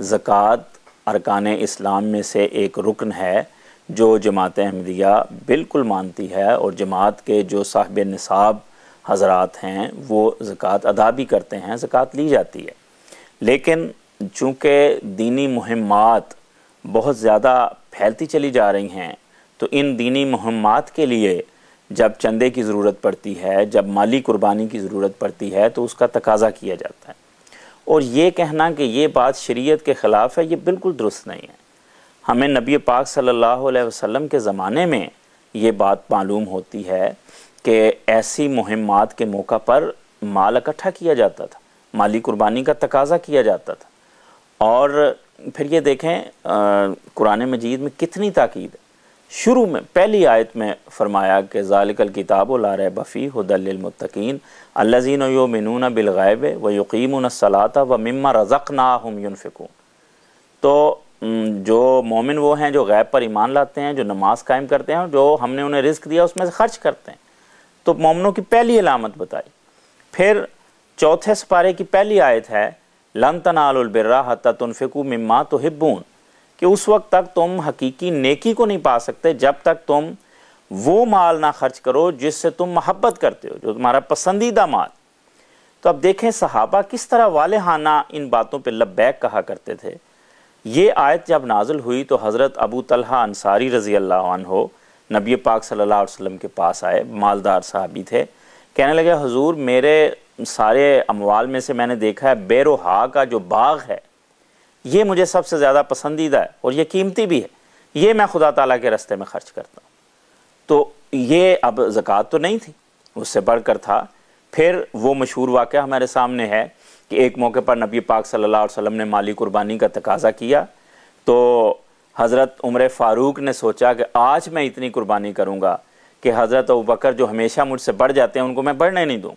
ज़कात अरकान इस्लाम में से एक रुकन है जो जमात अहमदिया बिल्कुल मानती है, और जमात के जो साहिब निसाब हज़रात हैं वो ज़कात अदा भी करते हैं, ज़कात ली जाती है। लेकिन चूँकि दीनी मुहिम्मात बहुत ज़्यादा फैलती चली जा रही हैं, तो इन दीनी मुहिम्मात के लिए जब चंदे की ज़रूरत पड़ती है, जब माली कुर्बानी की ज़रूरत पड़ती है, तो उसका तकाज़ा किया जाता है। और ये कहना कि ये बात शरीयत के ख़िलाफ़ है, ये बिल्कुल दुरुस्त नहीं है। हमें नबी पाक सल्लल्लाहु अलैहि वसल्लम के ज़माने में ये बात मालूम होती है कि ऐसी मुहिम्मात के मौका पर माल इकट्ठा किया जाता था, माली कुर्बानी का तकाज़ा किया जाता था। और फिर ये देखें कुरान मजीद में कितनी ताकीद है। शुरू में पहली आयत में फरमाया कि ज़ालिकल किताबु ला रैब फ़ीह हुदल लिल मुत्तकीन अल्लज़ीना युमिनूना बिल गैब व युक़ीमूना अस्सलाता व मिम्मा रज़क़नाहुम युनफ़िक़ून। तो जो मोमिन वो हैं जो गैब पर ईमान लाते हैं, जो नमाज कायम करते हैं, जो हमने उन्हें रिज़्क़ दिया उसमें से खर्च करते हैं। तो मोमिनों की पहली अलामत बताई। फिर चौथे सिपारे की पहली आयत है लन तनालुल बिर्रा हत्ता तुनफ़िक़ू मिम्मा तुहिब्बून, कि उस वक्त तक तुम हकीकी नेकी को नहीं पा सकते जब तक तुम वो माल ना खर्च करो जिससे तुम मोहब्बत करते हो, जो तुम्हारा पसंदीदा माल। तो अब देखें सहाबा किस तरह वालेहाना इन बातों पे लब्बैक कहा करते थे। ये आयत जब नाज़िल हुई तो हज़रत अबू तलहा अंसारी रज़ी अल्लाह अन्हो नबी पाक सल्लल्लाहु अलैहि वसल्लम के पास आए, मालदार साहबी थे। कहने लगे हुज़ूर मेरे सारे अमवाल में से मैंने देखा है बेरोहा का जो बाग है ये मुझे सबसे ज़्यादा पसंदीदा है और ये कीमती भी है, ये मैं खुदा ताला के रास्ते में ख़र्च करता हूँ। तो ये अब ज़कात तो नहीं थी, उससे बढ़कर था। फिर वो मशहूर वाक़या हमारे सामने है कि एक मौके पर नबी पाक सल्लल्लाहु अलैहि वसल्लम ने माली कुर्बानी का तकाज़ा किया, तो हज़रत उमर फ़ारूक ने सोचा कि आज मैं इतनी कुर्बानी करूँगा कि हज़रत अबू बकर जो हमेशा मुझसे बढ़ जाते हैं उनको मैं बढ़ने नहीं दूँ।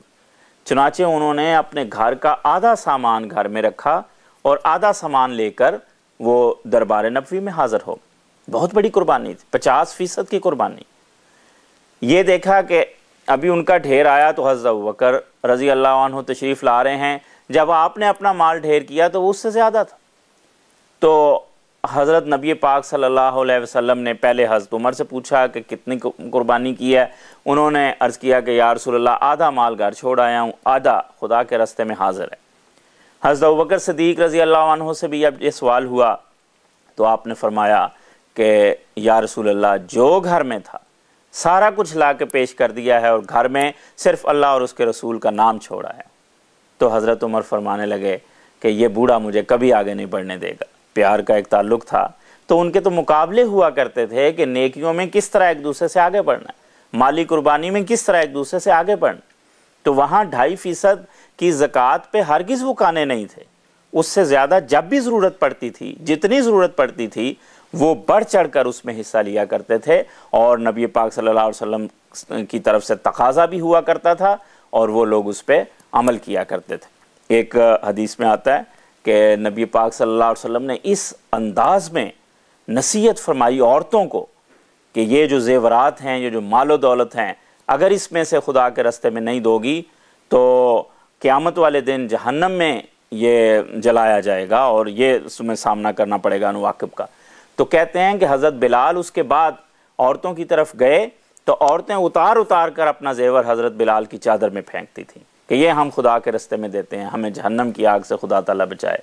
चुनाचे उन्होंने अपने घर का आधा सामान घर में रखा और आधा सामान लेकर वो दरबार नबवी में हाज़िर हो। बहुत बड़ी कुर्बानी थी, 50% की कुर्बानी। ये देखा कि अभी उनका ढेर आया तो हज़रत अबू बकर रज़ी अल्लाह अन्हु तशरीफ़ ला रहे हैं। जब आपने अपना माल ढेर किया तो वो उससे ज़्यादा था। तो हज़रत नबी पाक सल्लल्लाहु अलैहि वसल्लम ने पहले हज़रत उमर से पूछा कि कितनी कुर्बानी की है। उन्होंने अर्ज़ किया कि या रसूलल्लाह आधा माल घर छोड़ आया हूँ, आधा खुदा के रास्ते में हाज़िर है। हज़रत अबू बकर सिद्दीक़ रज़ी अल्लाह अन्हु से भी जब ये सवाल हुआ तो आपने फरमाया कि या रसूलल्लाह जो घर में था सारा कुछ ला के पेश कर दिया है और घर में सिर्फ़ अल्लाह और उसके रसूल का नाम छोड़ा है। तो हज़रत उमर फरमाने लगे कि ये बूढ़ा मुझे कभी आगे नहीं बढ़ने देगा। प्यार का एक ताल्लुक़ था, तो उनके तो मुकाबले हुआ करते थे कि नेकियों में किस तरह एक दूसरे से आगे बढ़ना है, माली कुर्बानी में किस तरह एक दूसरे से आगे बढ़ना। तो वहाँ 2.5% की ज़कात पे हरगिज़ वो काने नहीं थे। उससे ज़्यादा जब भी ज़रूरत पड़ती थी, जितनी ज़रूरत पड़ती थी, वो बढ़ चढ़ कर उसमें हिस्सा लिया करते थे। और नबी पाक सल्लल्लाहु अलैहि वसल्लम की तरफ से तकाज़ा भी हुआ करता था और वो लोग उस पर अमल किया करते थे। एक हदीस में आता है कि नबी पाक सल्लल्लाहु अलैहि वसल्लम ने इस अंदाज़ में नसीहत फरमाई औरतों को कि ये जो ज़ेवरात हैं, ये जो मालो दौलत हैं, अगर इसमें से खुदा के रास्ते में नहीं दोगी तो क़यामत वाले दिन जहन्नम में ये जलाया जाएगा और ये उसमें सामना करना पड़ेगा अनवाक़िब का। तो कहते हैं कि हज़रत बिलाल उसके बाद औरतों की तरफ गए तो औरतें उतार उतार कर अपना ज़ेवर हज़रत बिलाल की चादर में फेंकती थीं कि ये हम खुदा के रास्ते में देते हैं, हमें जहन्नम की आग से खुदा ताला बचाए।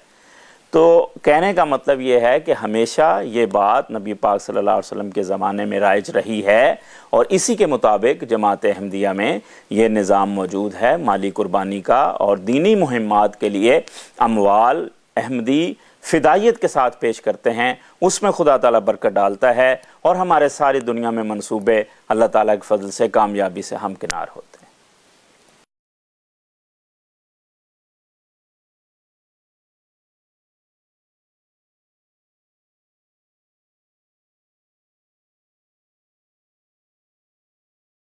तो कहने का मतलब ये है कि हमेशा ये बात नबी पाक सल्लल्लाहु अलैहि वसल्लम के ज़माने में राइज रही है और इसी के मुताबिक जमात अहमदिया में ये निज़ाम मौजूद है माली कुर्बानी का। और दीनी मुहिम्मात के लिए अमवाल अहमदी फ़िदायत के साथ पेश करते हैं, उसमें खुदा ताला बरकत डालता है और हमारे सारी दुनिया में मंसूबे अल्लाह ताला के फ़ज़ल से कामयाबी से हमकिनार होते हैं।